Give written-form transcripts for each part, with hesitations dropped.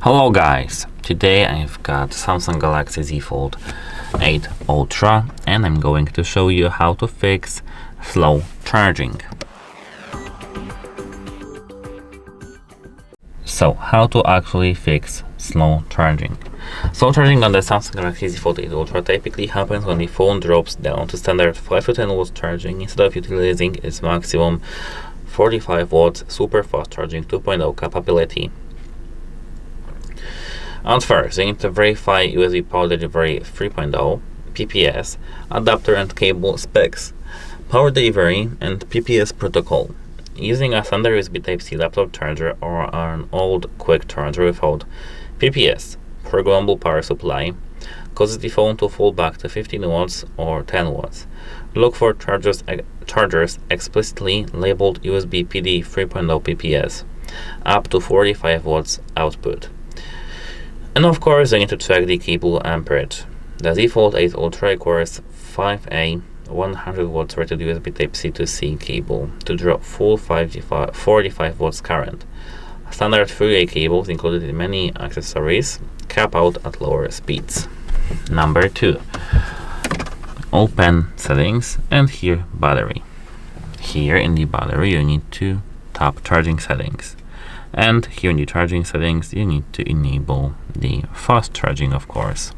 Hello guys, today I've got Samsung Galaxy Z Fold 8 Ultra and I'm going to show you how to fix slow charging. So, how to actually fix slow charging. Slow charging on the Samsung Galaxy Z Fold 8 Ultra typically happens when the phone drops down to standard 5 to 10 watts charging instead of utilizing its maximum 45 watts super fast charging 2.0 capability. At first, you need to verify USB power delivery 3.0, PPS, adapter and cable specs, power delivery, and PPS protocol. Using a standard USB Type-C laptop charger or an old quick charger without PPS, programmable power supply, causes the phone to fall back to 15 watts or 10 watts. Look for chargers explicitly labeled USB PD 3.0 PPS, up to 45 watts output. And of course, you need to check the cable amperage. The Z Fold 8 Ultra requires 5A 100 watts rated USB Type-C to C cable to draw full 45 watts current. Standard 3A cables included in many accessories cap out at lower speeds. Number 2. Open settings and here battery. Here in the battery you need to tap charging settings. And here in the charging settings you need to enable the fast charging, of course.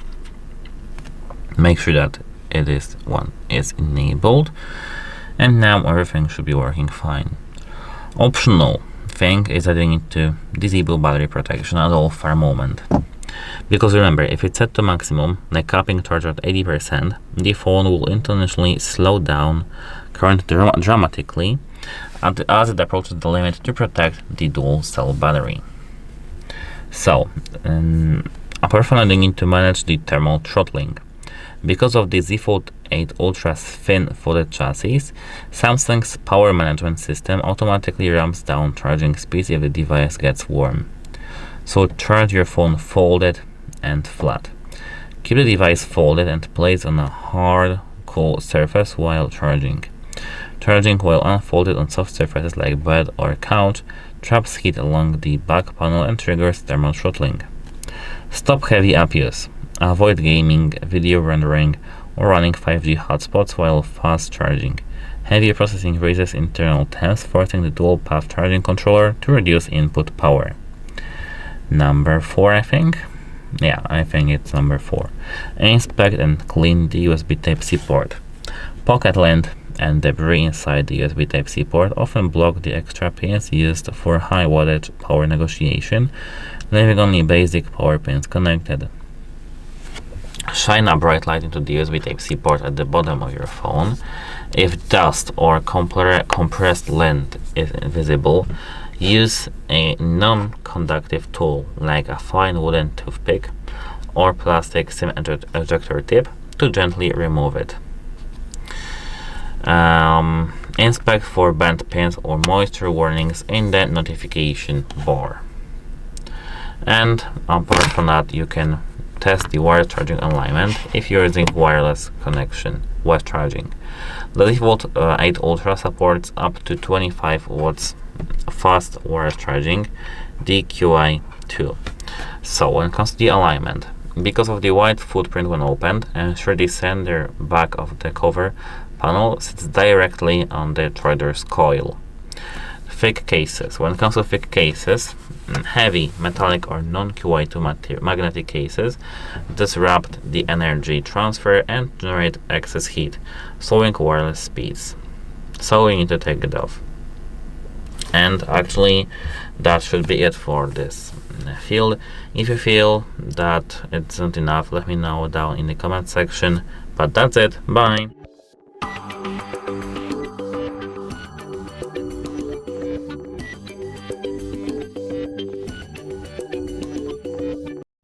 Make sure that is enabled, and now everything should be working fine. Optional thing is that you need to disable battery protection at all for a moment, because remember, if it's set to maximum, like capping charge at 80%, the phone will intentionally slow down current dramatically as it approaches the limit to protect the dual cell battery. So, apart from that, you need to manage the thermal throttling. Because of the Z Fold 8 Ultra's thin-folded chassis, Samsung's power management system automatically ramps down charging speeds if the device gets warm. So charge your phone folded and flat. Keep the device folded and placed on a hard, cool surface while charging. Charging while unfolded on soft surfaces like bed or couch traps heat along the back panel and triggers thermal throttling. Stop heavy app use. Avoid gaming, video rendering, or running 5G hotspots while fast charging. Heavy processing raises internal temps, forcing the dual-path charging controller to reduce input power. Number 4, I think? Yeah, I think it's number 4. Inspect and clean the USB Type-C port. Pocket lint and debris inside the USB Type-C port often block the extra pins used for high wattage power negotiation, leaving only basic power pins connected. Shine a bright light into the USB Type-C port at the bottom of your phone. If dust or compressed lint is visible, use a non-conductive tool like a fine wooden toothpick or plastic SIM ejector tip to gently remove it. Inspect for bent pins or moisture warnings in the notification bar. And apart from that, you can test the wireless charging alignment if you're using wireless connection while charging. The Z Fold 8 Ultra supports up to 25 watts fast wireless charging, DQI2. So when it comes to the alignment, because of the wide footprint when opened, ensure the center back of the cover panel sits directly on the charger's coil. Thick cases. When it comes to thick cases, heavy metallic or non-QI2 magnetic cases disrupt the energy transfer and generate excess heat, slowing wireless speeds. So we need to take it off. And actually, that should be it for this field. If you feel that it's not enough, let me know down in the comment section. But that's it. Bye.